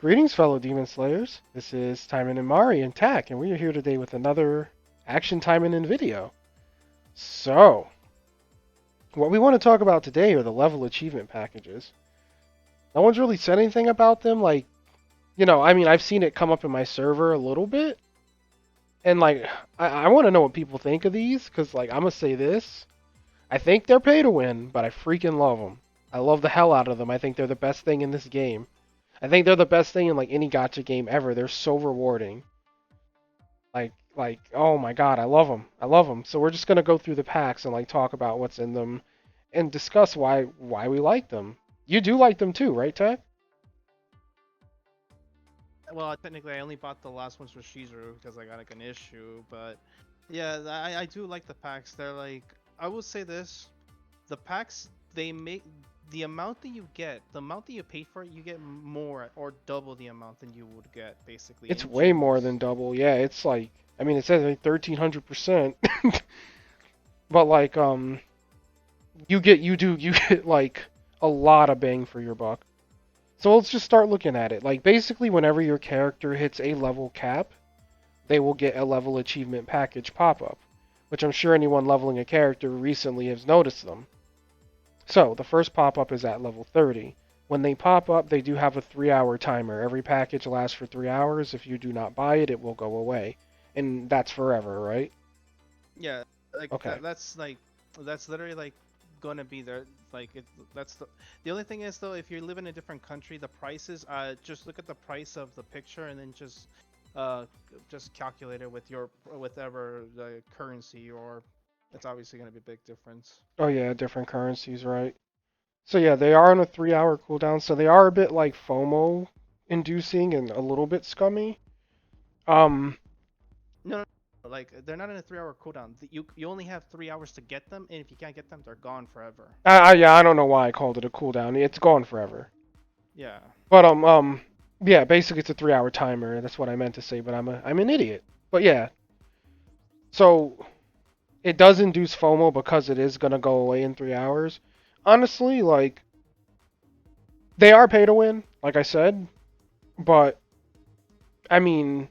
Greetings, fellow Demon Slayers. This is Taimanin and Mari and Tak, and we are here today with another Action Taimanin video. So, what we want to talk about today are the level achievement packages. No one's really said anything about them, I've seen it come up in my server a little bit, and I want to know what people think of these, because, I'm gonna say this. I think they're pay to win, but I freaking love them. I love the hell out of them. I think they're the best thing in this game. I think they're the best thing in, any gacha game ever. They're so rewarding. Oh my god, I love them. I love them. So we're just gonna go through the packs and talk about what's in them, and discuss why we like them. You do like them too, right, Tech? Well, technically, I only bought the last ones for Shizuru because I got like an issue. But yeah, I do like the packs. They're like, I will say this: the packs they make the amount that you get, the amount that you paid for it, you get more or double the amount than you would get basically It's in way more gems. than double. Yeah, it's it says 1300%, but you get a lot of bang for your buck. So let's just start looking at it. Like basically, whenever your character hits a level cap, they will get a level achievement package pop up, which I'm sure anyone leveling a character recently has noticed them. So the first pop up is at level 30. When they pop up, they do have a 3-hour timer. Every package lasts for 3 hours. If you do not buy it, it will go away. And that's forever, right? Yeah, like Okay. that's literally like gonna be there. Like it, that's the only thing is though, if you live in a different country, the prices. Just look at the price of the picture and then uh, just calculate it with your whatever the currency, or it's obviously gonna be a big difference. Oh yeah, different currencies, right? So yeah, they are on a 3-hour cooldown, so they are a bit FOMO inducing and a little bit scummy. Um, No, no, no, like they're not in a 3 hour cooldown. You only have 3 hours to get them, and if you can't get them, they're gone forever. yeah, I don't know why I called it a cooldown. It's gone forever. Yeah. But yeah, basically it's a 3-hour timer. That's what I meant to say, but I'm an idiot. But yeah, so it does induce FOMO because it is gonna go away in 3 hours. Honestly, they are pay to win, like I said, but I mean,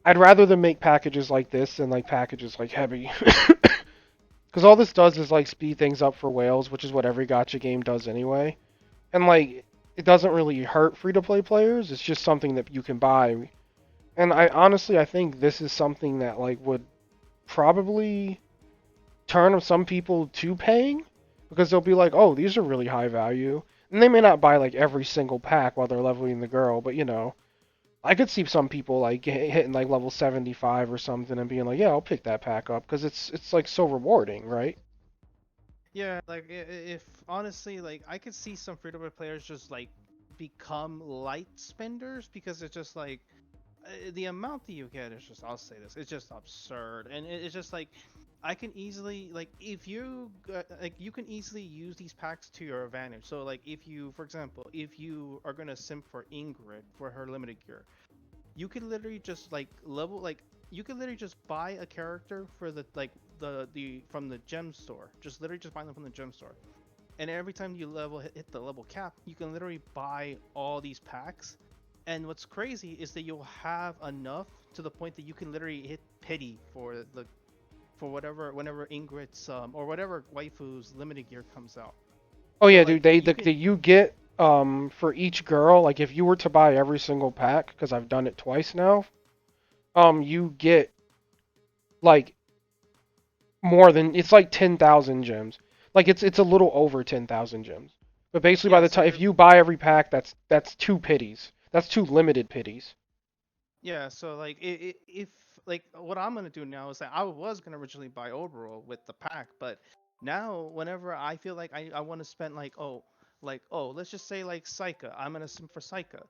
I'd rather them make packages like this than packages like Heavy. Because all this does is speed things up for whales, which is what every gotcha game does anyway. And it doesn't really hurt free to play players. It's just something that you can buy. And I think this is something that would probably turn some people to paying, because they'll be like, oh, these are really high value. And they may not buy every single pack while they're leveling the girl, but I could see some people hitting level 75 or something and being like, yeah, I'll pick that pack up because it's so rewarding, right? Yeah, like if honestly, like I could see some free-to-play players just like become light spenders because it's just like the amount that you get is just, I'll say this, it's just absurd, and it's just like I can easily like if you like you can easily use these packs to your advantage. So like if you, for example, if you are gonna simp for Ingrid for her limited gear, you could literally just like level like you could literally just buy a character for the from the gem store. Just literally just buy them from the gem store. And every time you hit the level cap, you can literally buy all these packs. And what's crazy is that you'll have enough to the point that you can literally hit pity for whatever whenever Ingrid's or whatever waifu's limited gear comes out. Oh So yeah, like dude, you could you get for each girl, if you were to buy every single pack, because I've done it twice now, you get like more than, it's 10,000 gems. It's a little over 10,000 gems. But basically, by yeah, the so time if you're you buy every pack, that's two pities. That's two limited pities. Yeah, so like if like what I'm gonna do now is that I was gonna originally buy Oberol with the pack, but now whenever I feel like I want to spend like let's just say like Psycha, I'm gonna sim for Psycha.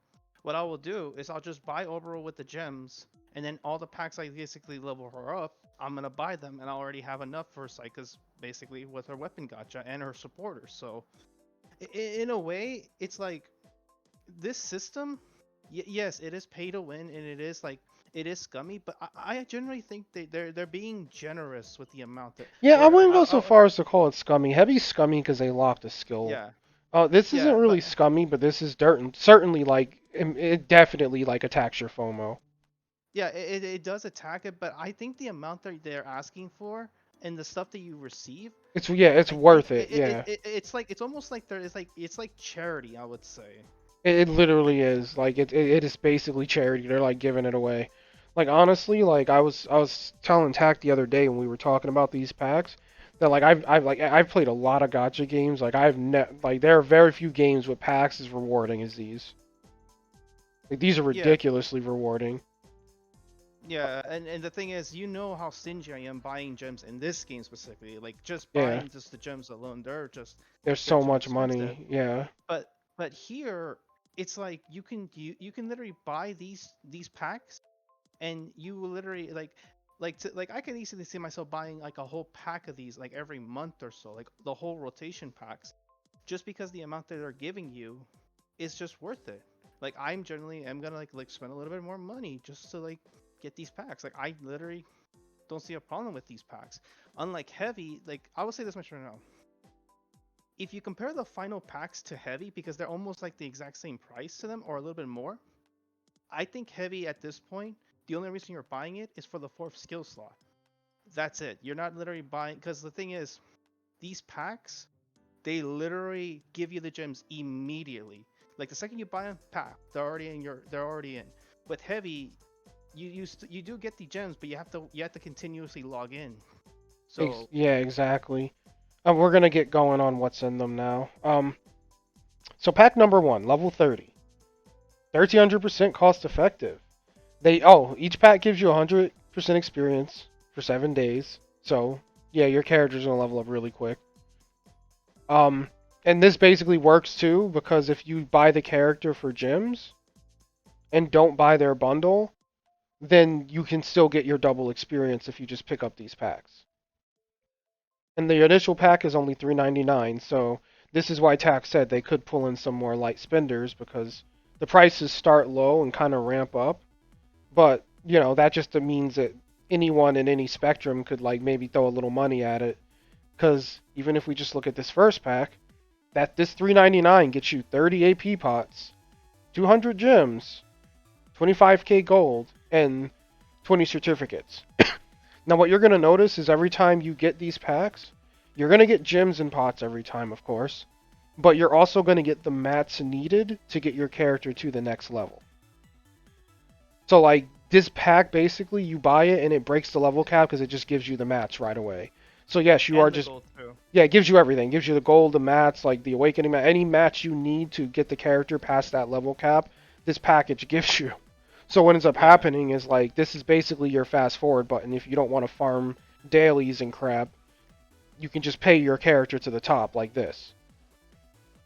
What I will do is I'll just buy Oberol with the gems, and then all the packs I basically level her up, I'm gonna buy them, and I already have enough for Psycha's basically with her weapon gotcha and her supporters. So in a way, it's like this system, yes, it is pay to win, and it is like it is scummy, but I generally think they're being generous with the amount that Yeah, I where wouldn't go so far as to call it scummy. Heavy's scummy because they locked a skill. yeah, This isn't Yeah, really but scummy, but this is dirt certainly like it definitely like attacks your FOMO. yeah, it does attack it, but I think the amount that they're asking for and the stuff that you receive, It's I think worth it. Yeah. it's like it's almost like it's like charity, I would say. It literally is. Like it is basically charity. They're like giving it away. Like honestly, like I was telling Tack the other day when we were talking about these packs that like I've played a lot of gotcha games. Like like there are very few games with packs as rewarding as these. Like these are Yeah, ridiculously rewarding. yeah, and the thing is, you know how stingy I am buying gems in this game specifically. Like just Yeah. buying just the gems alone, There's they're so too much expensive. money. Yeah. But here, it's like you can literally buy these packs, and you will literally like I can easily see myself buying like a whole pack of these like every month or so, like the whole rotation packs, just because the amount that they're giving you is just worth it. Like I'm generally am gonna like spend a little bit more money just to like get these packs. Like I literally don't see a problem with these packs. Unlike heavy, like I would say this much right now. If you compare the final packs to heavy, because they're almost like the exact same price to them or a little bit more, I think heavy at this point, the only reason you're buying it is for the fourth skill slot. That's it. You're not literally buying, because the thing is, these packs, they literally give you the gems immediately. Like the second you buy a pack, they're already in. With heavy, you do get the gems, but you have to continuously log in. So Yeah, exactly. We're gonna get going on what's in them now. So pack number one, level 30, 1300% cost effective. Each pack gives you 100% experience for 7 days. So yeah, your character's gonna level up really quick. Um, and this basically works too because if you buy the character for gems and don't buy their bundle, then you can still get your double experience if you just pick up these packs. And the initial pack is only 3.99, so this is why Tax said they could pull in some more light spenders because the prices start low and kind of ramp up. But, that just means that anyone in any spectrum could like maybe throw a little money at it. Because even if we just look at this first pack, this 3.99 gets you 30 AP pots, 200 gems, 25k gold, and 20 certificates. Now, what you're going to notice is every time you get these packs, you're going to get gems and pots every time, of course, but you're also going to get the mats needed to get your character to the next level. So, like, this pack, basically, you buy it and it breaks the level cap because it just gives you the mats right away. So, yes, you are and the just. gold too. Yeah, it gives you everything. It gives you the gold, the mats, like the awakening mat, any mats you need to get the character past that level cap, this package gives you. So what ends up Yeah, happening is like this is basically your fast forward button if you don't want to farm dailies and crap. You can just pay your character to the top like this.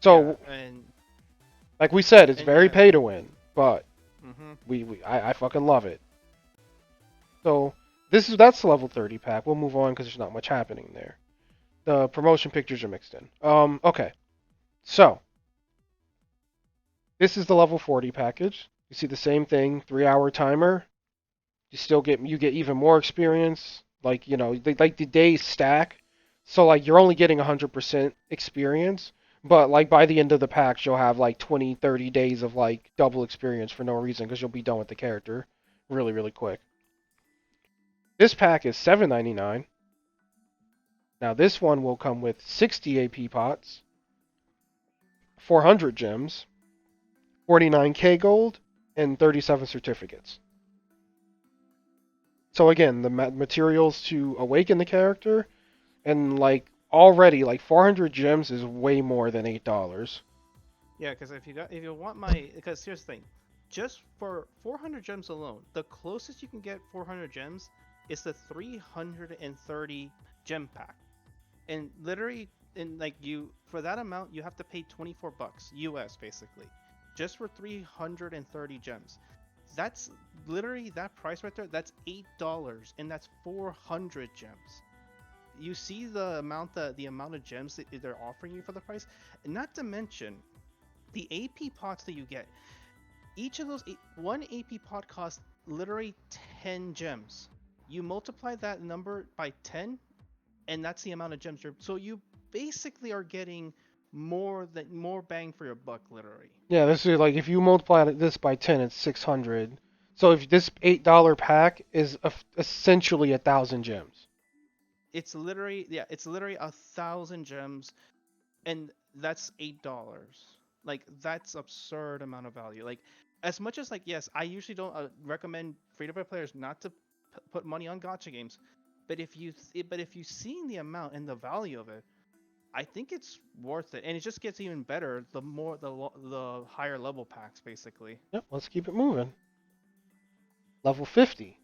yeah, So and like we said, it's and very yeah. pay to win, but Mhm. I fucking love it. So that's the level 30 pack. We'll move on because there's not much happening there. The promotion pictures are mixed in. Okay. So this is the level 40 package. You see the same thing, 3-hour timer. You get even more experience. Like like the days stack. So like you're only getting 100% experience, but like by the end of the packs you'll have like 20, 30 days of like double experience for no reason because you'll be done with the character really really quick. This pack is 7.99. Now this one will come with 60 AP pots, 400 gems, 49k gold, and 37 certificates. So again, the materials to awaken the character, and like already like 400 gems is way more than $8. Yeah, because if you want my, because here's the thing, just for 400 gems alone, the closest you can get 400 gems is the 330 gem pack, and literally, in like you for that amount you have to pay 24 bucks US basically, just for 330 gems. That's literally that price right there. That's $8, and that's 400 gems. You see the amount of gems that they're offering you for the price, and not to mention the AP pots that you get. Each of those one AP pot costs literally 10 gems. You multiply that number by 10, and that's the amount of gems you're. So you basically are getting more bang for your buck, literally. Yeah, this is like if you multiply this by 10, it's 600. So if this $8 pack is essentially 1,000 gems. It's literally 1,000 gems, and that's $8. Like that's absurd amount of value. Like as much as like yes, I usually don't recommend free to play players not to put money on gotcha games, but if you've seen the amount and the value of it, I think it's worth it, and it just gets even better the more the higher level packs basically. Yep, let's keep it moving. Level 50.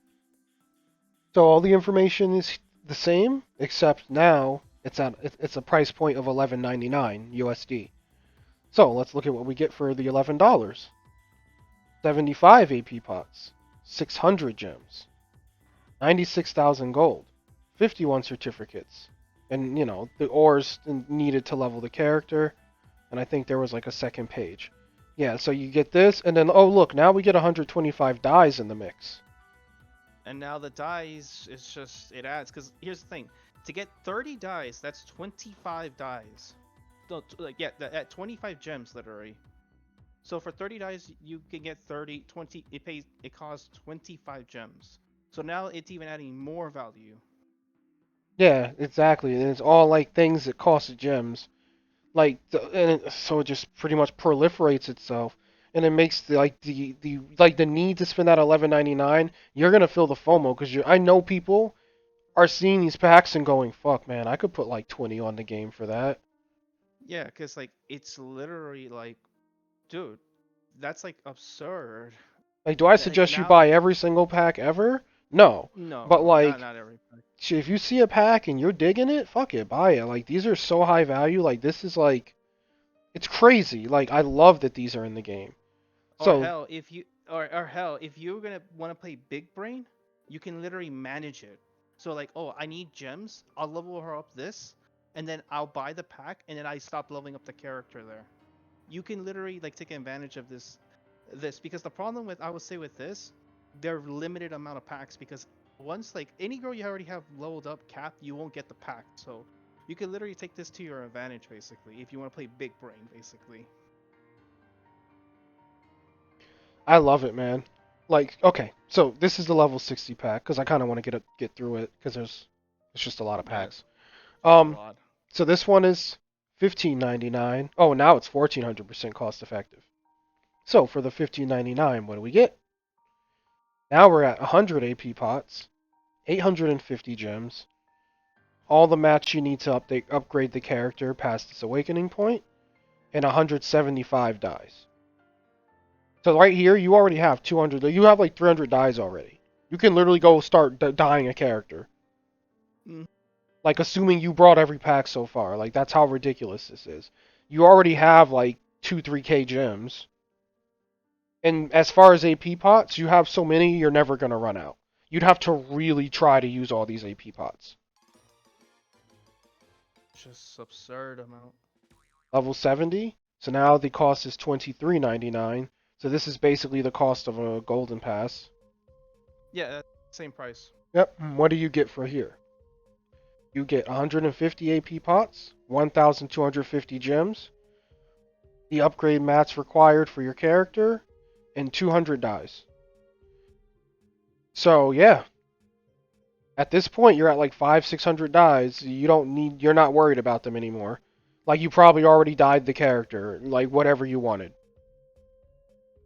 So all the information is the same, except now it's a price point of 11.99 USD. So let's look at what we get for the $11. 75 AP pots, 600 gems, 96,000 gold, 51 certificates, and the ores needed to level the character, and I think there was like a second page. Yeah, so you get this, and then oh look, now we get 125 dies in the mix. And now the dies is just it adds because here's the thing: to get 30 dies, that's 25 dies. No, like yeah, at 25 gems literally. So for 30 dies, you can get 30, 20. It costs 25 gems. So now it's even adding more value. Yeah, exactly, and it's all like things that cost gems. So it just pretty much proliferates itself, and it makes the need to spend that 11.99. You're gonna feel the FOMO because I know people are seeing these packs and going, "Fuck, man, I could put like 20 on the game for that." Yeah, because like it's literally like, dude, that's like absurd. Like, do I Like suggest you now, buy every single pack ever? No, but no, like, not every pack. if you see a pack and you're digging it, fuck it, buy it. Like, these are so high value. Like, this is like, it's crazy. Like, I love that these are in the game. Or So hell, if you're gonna want to play big brain, you can literally manage it. So like, oh, I need gems. I'll level her up this, and then I'll buy the pack, and then I stop leveling up the character there. You can literally like take advantage of this because the problem with I would say with this, they're limited amount of packs because once like any girl you already have leveled up capped, you won't get the pack. So you can literally take this to your advantage basically if you want to play big brain basically. I love it, man. Like, okay, so this is the level 60 pack because I kind of want to get through it because it's just a lot of Yeah, packs. it's a Um, lot. so this one is 15.99. Oh, now it's 1,400% cost effective. So for the 15.99, what do we get? Now we're at 100 AP pots, 850 gems, all the mats you need to upgrade the character past its awakening point, and 175 dies. So right here, you already have 200. You have like 300 dies already. You can literally Yep. go start dying a character. Mm. Like assuming you brought every pack so far. Like that's how ridiculous this is. You already have like 2-3k gems. And as far as AP pots, you have so many you're never gonna run out. You'd have to really try to use all these AP pots. Just absurd amount. Level 70. So now the cost is 23.99. So this is basically the cost of a golden pass. Yeah, same price. Yep. What do you get for here? You get 150 AP pots, 1,250 gems, the upgrade mats required for your character, and 200 dies. So yeah, at this point you're at like 500-600 dies. You're not worried about them anymore. Like you probably already died the character, like whatever you wanted.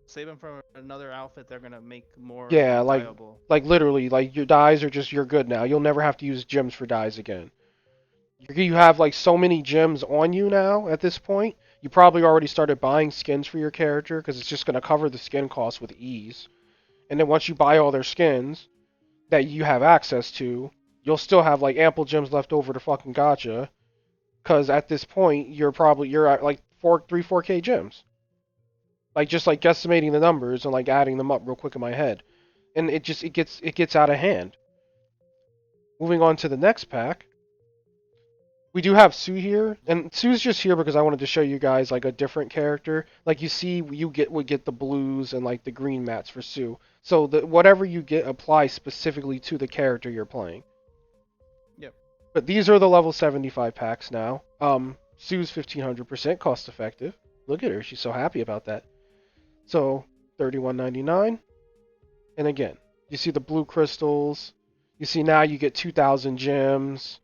Save them for another outfit they're gonna make more Yeah, viable. like literally, like your dies are just you're good now. You'll never have to use gems for dies again. You have like so many gems on you now at this point. You probably already started buying skins for your character because it's just going to cover the skin cost with ease. And then once you buy all their skins that you have access to, you'll still have like ample gems left over to fucking gotcha. Because at this point, you're at like 4k gems. Like just like guesstimating the numbers and like adding them up real quick in my head, and it gets out of hand. Moving on to the next pack. We do have Sue here, and Sue's just here because I wanted to show you guys like a different character. Like you see, would get the blues and like the green mats for Sue. So whatever you get applies specifically to the character you're playing. Yep. But these are the level 75 packs now. Sue's 1500% cost effective. Look at her, she's so happy about that. So 31.99. And again, you see the blue crystals. You see now you get 2000 gems,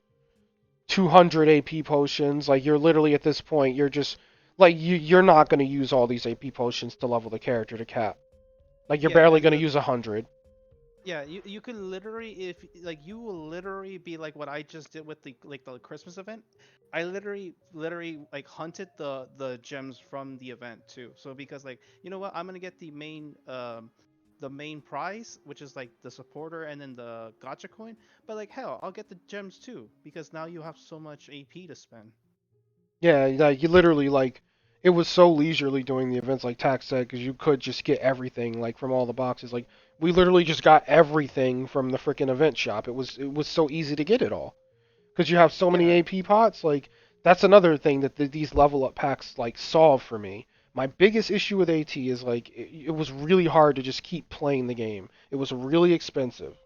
200 AP potions. Like you're literally at this point, you're just like you're not going to use all these AP potions to level the character to cap. Like you're Yeah, barely going to use 100. yeah, you could literally, if like, you will literally be like what I just did with the Christmas event. I literally like hunted the gems from the event too. So because, like, you know what, I'm gonna get the main prize, which is like the supporter and then the gotcha coin. But like, hell, I'll get the gems too because now you have so much AP to spend. Yeah, like you literally like it was so leisurely doing the events like Tax said because you could just get everything like from all the boxes. Like we literally just got everything from the freaking event shop. It was so easy to get it all because you have so many Yeah, AP pots. Like that's another thing that these level up packs like solve for me. My biggest issue with AT is like it was really hard to just keep playing the game. It was really expensive,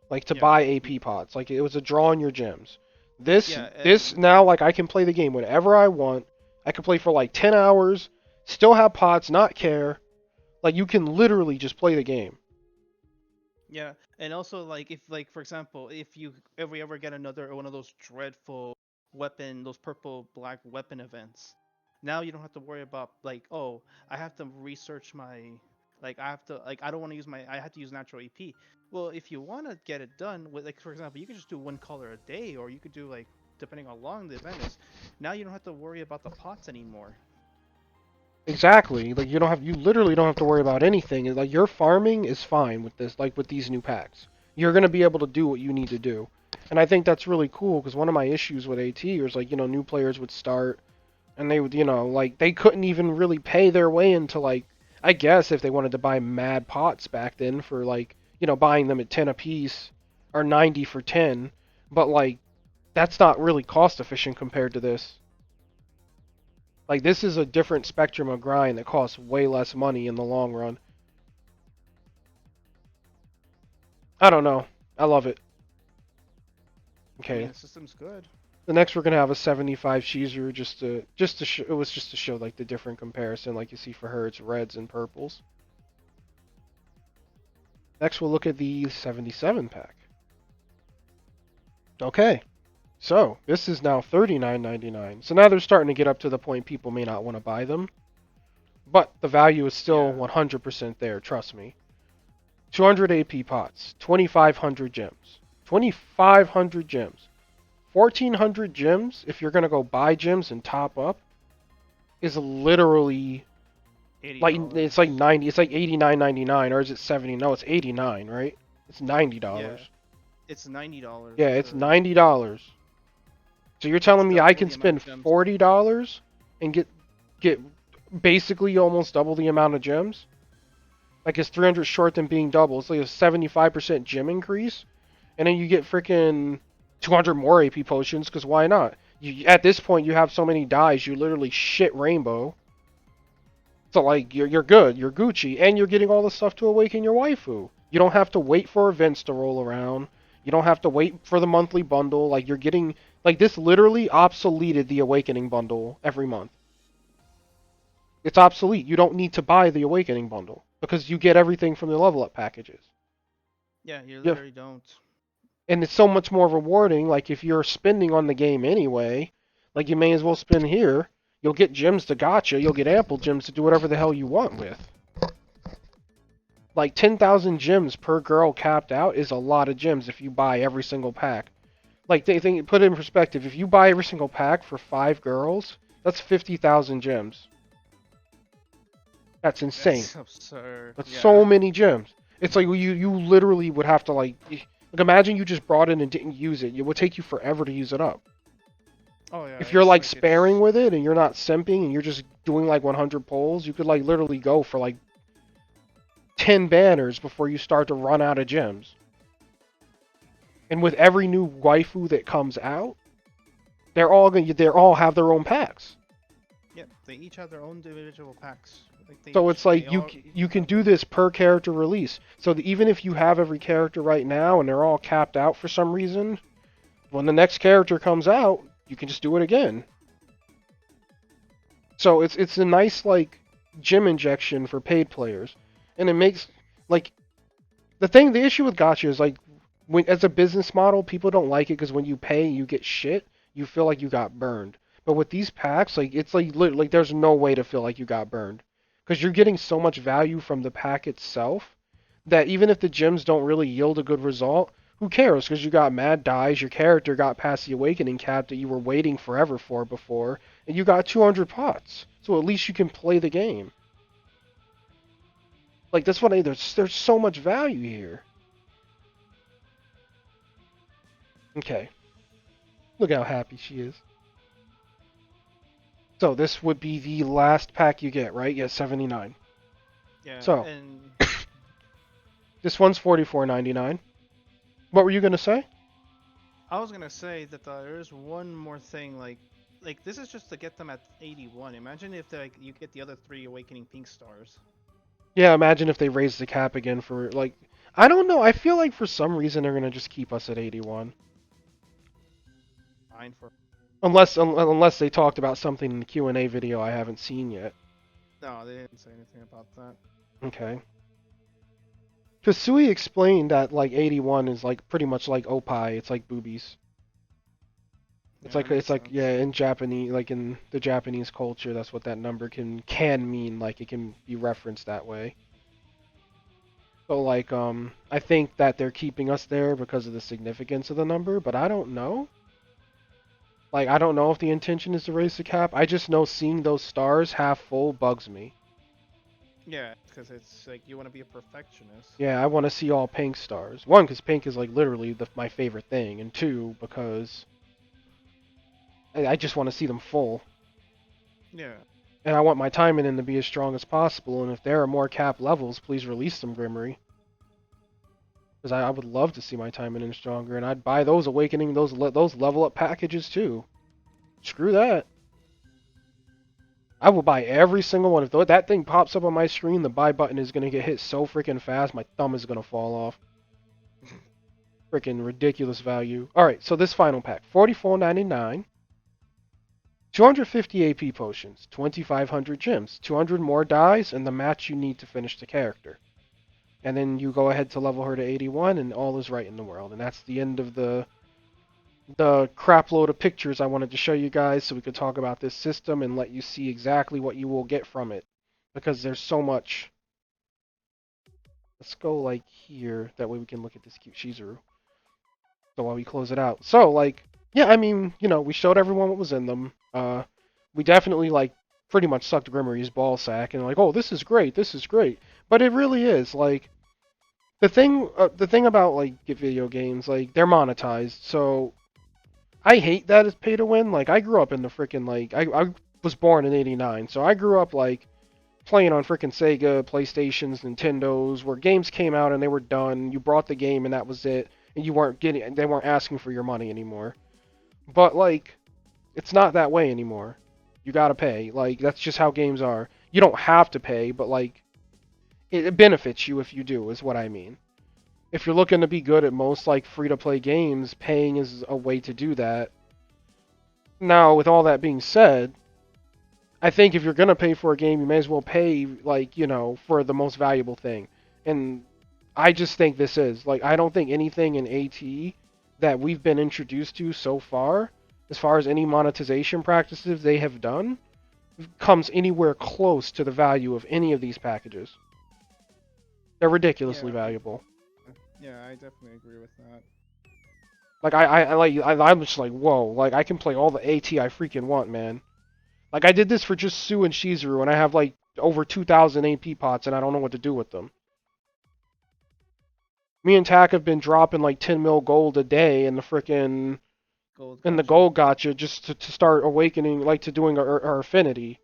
like to yeah, buy AP pots. Like it was a draw on your gems. This yeah, this now like I can play the game whenever I want. I can play for like 10 hours, still have pots, not care. Like you can literally just play the game. yeah. And also, like, if, like, for example, if we ever get another one of those dreadful weapon, those purple black weapon events, now you don't have to worry about, like, oh, I have to research my, like, I have to, like, I don't want to use I have to use natural EP. Well, if you want to get it done with, like, for example, you could just do one color a day, or you could do, like, depending on how long the event is. Now you don't have to worry about the pots anymore. Exactly. Like you literally don't have to worry about anything. Like your farming is fine with this like with these new packs. You're going to be able to do what you need to do. And I think that's really cool because one of my issues with AT is like, new players would start and they would, like they couldn't even really pay their way into like I guess if they wanted to buy mad pots back then for like, buying them at 10 a piece or 90 for 10, but like that's not really cost efficient compared to this. Like this is a different spectrum of grind that costs way less money in the long run. I don't know. I love it. I mean, Okay. the system's good. The next we're gonna have a 75 Shizuru just to show, it was just to show like the different comparison like you see for her it's reds and purples. Next we'll look at the 77 pack. Okay. So, this is now $39.99. So now they're starting to get up to the point people may not want to buy them, but the value is still Yeah. 100% there, trust me. 200 AP pots, 2,500 gems. 2,500 gems. 1,400 gems, if you're going to go buy gems and top up, is literally eighty like, it's like dollars 90, it's like 89.99, or is it 70? No, it's 89, right? It's Yeah, $90. it's $90 Yeah, it's for. $90. So you're That's telling me I double can the amount spend of gems. $40 and get basically almost double the amount of gems? Like it's 300 short than being double. It's like a 75% gem increase. And then you get freaking 200 more AP potions, because why not? At this point, you have so many dies, you literally shit rainbow. So, like, you're good, you're Gucci, and you're getting all the stuff to awaken your waifu. You don't have to wait for events to roll around. You don't have to wait for the monthly bundle. Like, you're getting. Like, this literally obsoleted the awakening bundle every month. It's obsolete. You don't need to buy the awakening bundle because you get everything from the level up packages. Yeah, you Yeah, literally don't. and it's so much more rewarding. Like if you're spending on the game anyway, like you may as well spend here. You'll get gems to gotcha. You'll get ample gems to do whatever the hell you want with. Like 10,000 gems per girl capped out is a lot of gems if you buy every single pack. Like they think, put it in perspective. If you buy every single pack for 5 girls, that's 50,000 gems. That's insane. That's absurd. That's Yeah. so many gems. It's like you literally would have to like imagine you just brought it and didn't use it. It would take you forever to use it up. Oh yeah, If you're it's like like sparing it's. with it and you're not simping and you're just doing like 100 pulls, you could like literally go for like 10 banners before you start to run out of gems. And with every new waifu that comes out, they all have their own packs. Yeah, they each have their own individual packs. Like So it's they like all you can have do them. this per character release. So that even if you have every character right now and they're all capped out for some reason, when the next character comes out, you can just do it again. So it's a nice like gym injection for paid players, and it makes like the issue with gacha is like when as a business model, people don't like it because when you pay, you get shit. You feel like you got burned. But with these packs, like it's like there's no way to feel like you got burned because you're getting so much value from the pack itself that even if the gyms don't really yield a good result, who cares? Because you got mad dies, your character got past the awakening cap that you were waiting forever for before, and you got 200 pots. So at least you can play the game. Like that's what there's so much value here. Okay, look how happy she is. So this would be the last pack you get, right? Yeah, 79. Yeah, So and this one's 44.99. What were you gonna say? I was gonna say that there is one more thing. Like this is just to get them at 81. Imagine if like you get the other three Awakening Pink Stars. Yeah, imagine if they raise the cap again for like I don't know. I feel like for some reason they're gonna just keep us at 81. Fine for. Unless they talked about something in the Q&A video I haven't seen yet. No, they didn't say anything about that. Okay. Because Sui explained that like 81 is like pretty much like opai. It's like boobies. Yeah, that It's makes like sense. yeah in Japanese like in the Japanese culture that's what that number can mean. Like it can be referenced that way. So like I think that they're keeping us there because of the significance of the number, but I don't know. Like I don't know if the intention is to raise the cap. I just know seeing those stars half full bugs me. Yeah, because it's like you want to be a perfectionist. Yeah, I want to see all pink stars. One, because pink is like literally my favorite thing, and two, because I just want to see them full. Yeah. And I want my Taimanin to be as strong as possible. And if there are more cap levels, please release them, Grimmery. Because I would love to see my Taimanin stronger, and I'd buy those awakening those level up packages too. Screw that. I will buy every single one. If that thing pops up on my screen, the buy button is gonna get hit so freaking fast, my thumb is gonna fall off. Freaking ridiculous value. All right, so this final pack, 44.99. 250 AP potions, 2500 gems, 200 more dies, and the match you need to finish the character. And then you go ahead to level her to 81, and all is right in the world. And that's the end of the crap load of pictures I wanted to show you guys so we could talk about this system and let you see exactly what you will get from it. Because there's so much. Let's go like here, that way we can look at this cute Shizuru. So while we close it out. So like, yeah, I mean, we showed everyone what was in them. We definitely like pretty much sucked Grimmery's ball sack and like, oh, this is great, this is great. But it really is like the thing about like video games, like they're monetized. So I hate that it's pay to win. Like I grew up in the freaking like I was born in '89, so I grew up like playing on freaking Sega, PlayStations, Nintendos, where games came out and they were done. You brought the game and that was it, and they weren't asking for your money anymore. But like, it's not that way anymore. You gotta pay. Like that's just how games are. You don't have to pay, but like, it benefits you if you do, is what I mean. If you're looking to be good at most like free to play games, paying is a way to do that. Now, with all that being said, I think if you're gonna pay for a game, you may as well pay like for the most valuable thing. And I just think this is like I don't think anything in AT that we've been introduced to so far as any monetization practices they have done, comes anywhere close to the value of any of these packages. They're ridiculously Yeah. valuable. Yeah, I definitely agree with that. Like I'm just like whoa, like I can play all the AT I freaking want, man. Like I did this for just Sue and Shizuru, and I have like over 2,000 AP pots, and I don't know what to do with them. Me and Tack have been dropping like 10 mil gold a day in the frickin' Gold in the gotcha. gold gotcha just to start awakening, like to doing our affinity.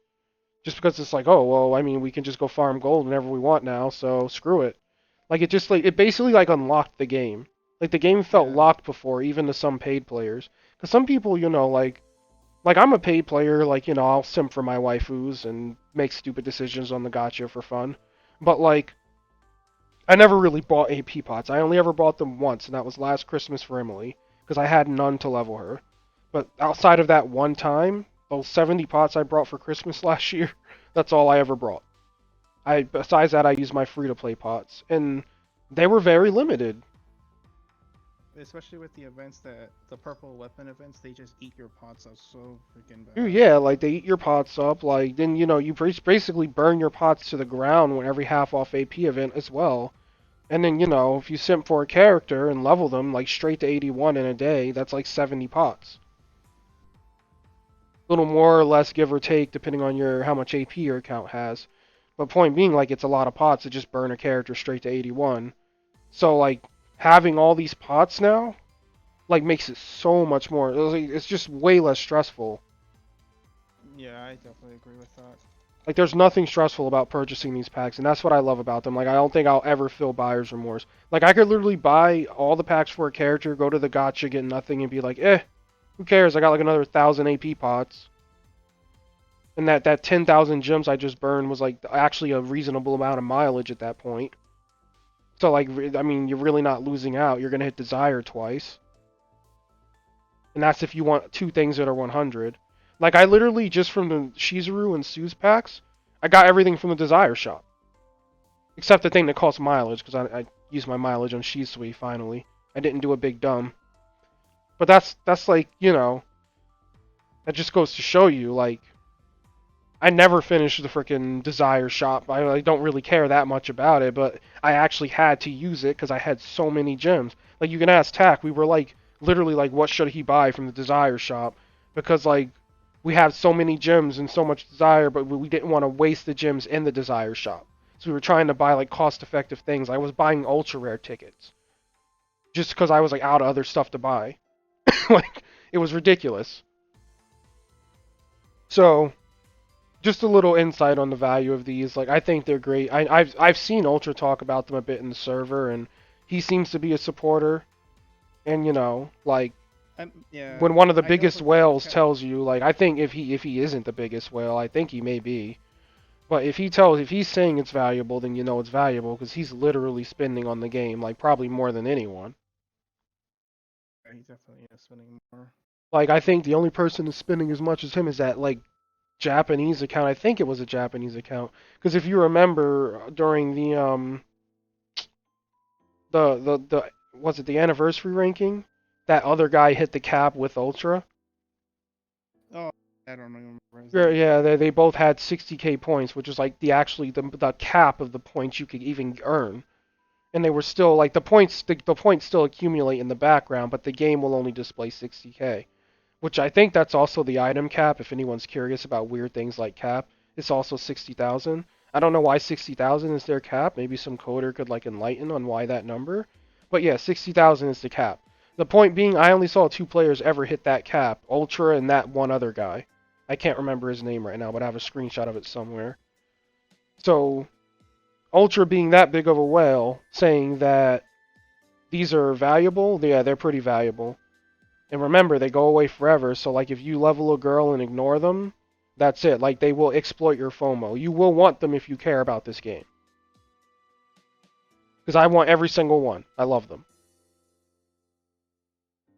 Just because it's like, oh well, I mean we can just go farm gold whenever we want now, so screw it. Like it just like it basically like unlocked the game. Like the game felt Yeah. locked before, even to some paid players. Because some people, like I'm a paid player, like I'll simp for my waifus and make stupid decisions on the gacha for fun. But like I never really bought AP pots. I only ever bought them once, and that was last Christmas for Emily because I had none to level her. But outside of that one time, those 70 pots I brought for Christmas last year. That's all I ever brought. Besides that, I used my free to play pots, and they were very limited. Especially with the events that the purple weapon events, they just eat your pots up so freaking Ooh, bad. yeah, like they eat your pots up. Like then you basically burn your pots to the ground when every half off AP event as well. And then if you simp for a character and level them like straight to 81 in a day, that's like 70 pots. A little more or less, give or take, depending on your how much AP your account has. But point being, like it's a lot of pots to just burn a character straight to 81. So like having all these pots now, like makes it so much more. It's just way less stressful. Yeah, I definitely agree with that. Like there's nothing stressful about purchasing these packs, and that's what I love about them. Like I don't think I'll ever feel buyer's remorse. Like I could literally buy all the packs for a character, go to the gotcha, get nothing, and be like, who cares? I got like another 1,000 AP pots. And that 10,000 gems I just burned was like actually a reasonable amount of mileage at that point. So like I mean, you're really not losing out. You're gonna hit desire twice, and that's if you want two things that are 100. Like I literally just from the Shizuru and Sue's packs, I got everything from the desire shop, except the thing that costs mileage because I used my mileage on Shisui finally. I didn't do a big dumb, but that's like that just goes to show you like I never finished the freaking Desire shop. I don't really care that much about it, but I actually had to use it because I had so many gems. Like you can ask Tack, we were like literally like, what should he buy from the Desire shop? Because like we have so many gems and so much Desire, but we didn't want to waste the gems in the Desire shop. So we were trying to buy like cost-effective things. I was buying ultra rare tickets just because I was like out of other stuff to buy. Like it was ridiculous. So just a little insight on the value of these. Like I think they're great. I've seen Ultra talk about them a bit in the server, and he seems to be a supporter. And like Yeah, when one of the I know biggest for fact. whales tells you, like I think if he isn't the biggest whale, I think he may be. But if he's saying it's valuable, then you know it's valuable because he's literally spending on the game, like probably more than anyone. He definitely is spending more. Like I think the only person that's spending as much as him is that like Japanese account. I think it was a Japanese account because if you remember during the was it the anniversary ranking, that other guy hit the cap with Ultra. Oh, I don't remember his Yeah, name. yeah, they both had 60k points, which is like the cap of the points you could even earn. And they were still like the points still accumulate in the background, but the game will only display 60k. Which I think that's also the item cap. If anyone's curious about weird things like cap, it's also 60,000. I don't know why 60,000 is their cap. Maybe some coder could like enlighten on why that number. But yeah, 60,000 is the cap. The point being, I only saw two players ever hit that cap, Ultra and that one other guy. I can't remember his name right now, but I have a screenshot of it somewhere. So Ultra being that big of a whale, saying that these are valuable, yeah, they're pretty valuable. And remember, they go away forever, so like if you level a girl and ignore them, that's it. Like they will exploit your FOMO. You will want them if you care about this game. Because I want every single one. I love them.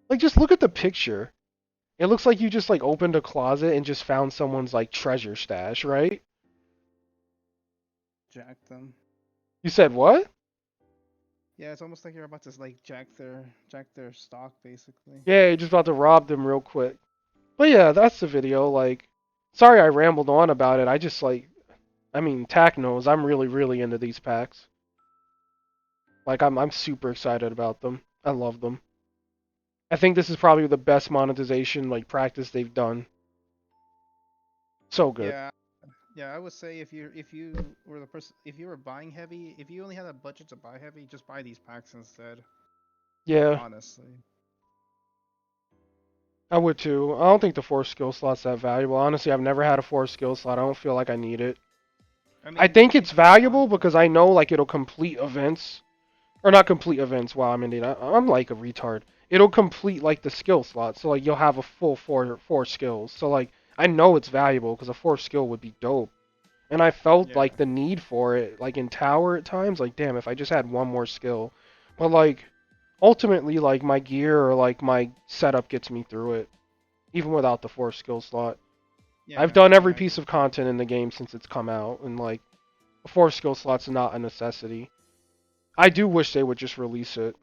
Like just look at the picture. It looks like you just like opened a closet and just found someone's like treasure stash, right? Jack them. You said what? Yeah, it's almost like you're about to like jack their stock basically. Yeah, you're just about to rob them real quick. But yeah, that's the video. Like, sorry I rambled on about it. I just like, I mean, Tack knows I'm really, really into these packs. Like, I'm super excited about them. I love them. I think this is probably the best monetization like practice they've done. So good. Yeah, yeah, I would say if you were the person if you were buying heavy, if you only had a budget to buy heavy, just buy these packs instead. Yeah, Honestly. I would too. I don't think the force skill slot's that valuable. Honestly, I've never had a force skill slot. I don't feel like I need it. I I mean, think if it's you want, valuable because I know like it'll complete events or not complete events. Wow, I'm Indian. I'm like a retard. It'll complete like the skill slot, so like you'll have a full four skills. So like I know it's valuable because a fourth skill would be dope. And I felt yeah. like the need for it, like in Tower at times. Like damn, if I just had one more skill, but like ultimately, like my gear or like my setup gets me through it, even without the fourth skill slot. I've Yeah, done every yeah, I piece get of you. content in the game since it's come out, and like a fourth skill slot's not a necessity. I do wish they would just release it.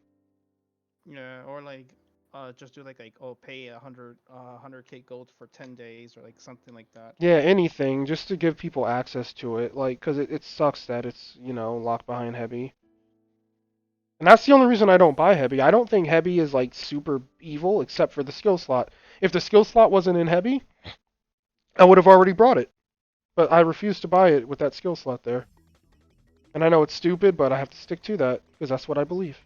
Yeah, or like, just do like oh, pay 100K gold for 10 days or like something like that. Yeah, anything just to give people access to it, like, cause it sucks that it's locked behind heavy. And that's the only reason I don't buy heavy. I don't think heavy is like super evil, except for the skill slot. If the skill slot wasn't in heavy, I would have already brought it. But I refuse to buy it with that skill slot there. And I know it's stupid, but I have to stick to that because that's what I believe.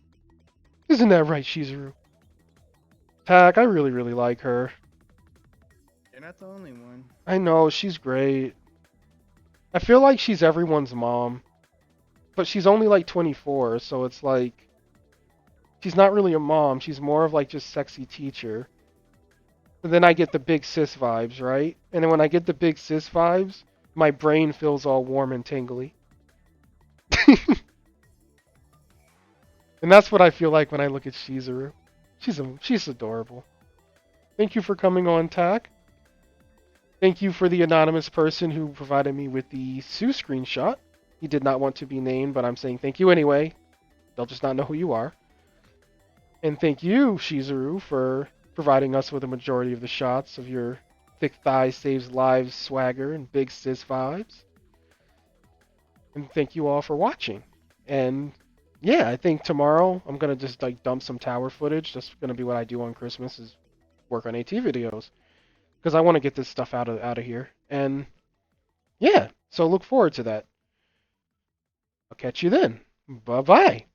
Isn't that right, Shizuru? Tack, I really, really like her. You're not the only one. I know, she's great. I feel like she's everyone's mom, but she's only like 24, so it's like she's not really a mom. She's more of like just sexy teacher. And then I get the big sis vibes, right? And then when I get the big sis vibes, my brain feels all warm and tingly. And that's what I feel like when I look at Shizuru. She's adorable. Thank you for coming on, Tack. Thank you for the anonymous person who provided me with the Sue screenshot. He did not want to be named, but I'm saying thank you anyway. They'll just not know who you are. And thank you, Shizuru, for providing us with a majority of the shots of your thick thigh saves lives swagger and big sis vibes. And thank you all for watching. And yeah, I think tomorrow I'm gonna just like dump some tower footage. That's gonna be what I do on Christmas is work on AT videos because I want to get this stuff out of here. And yeah, so look forward to that. I'll catch you then. Bye bye.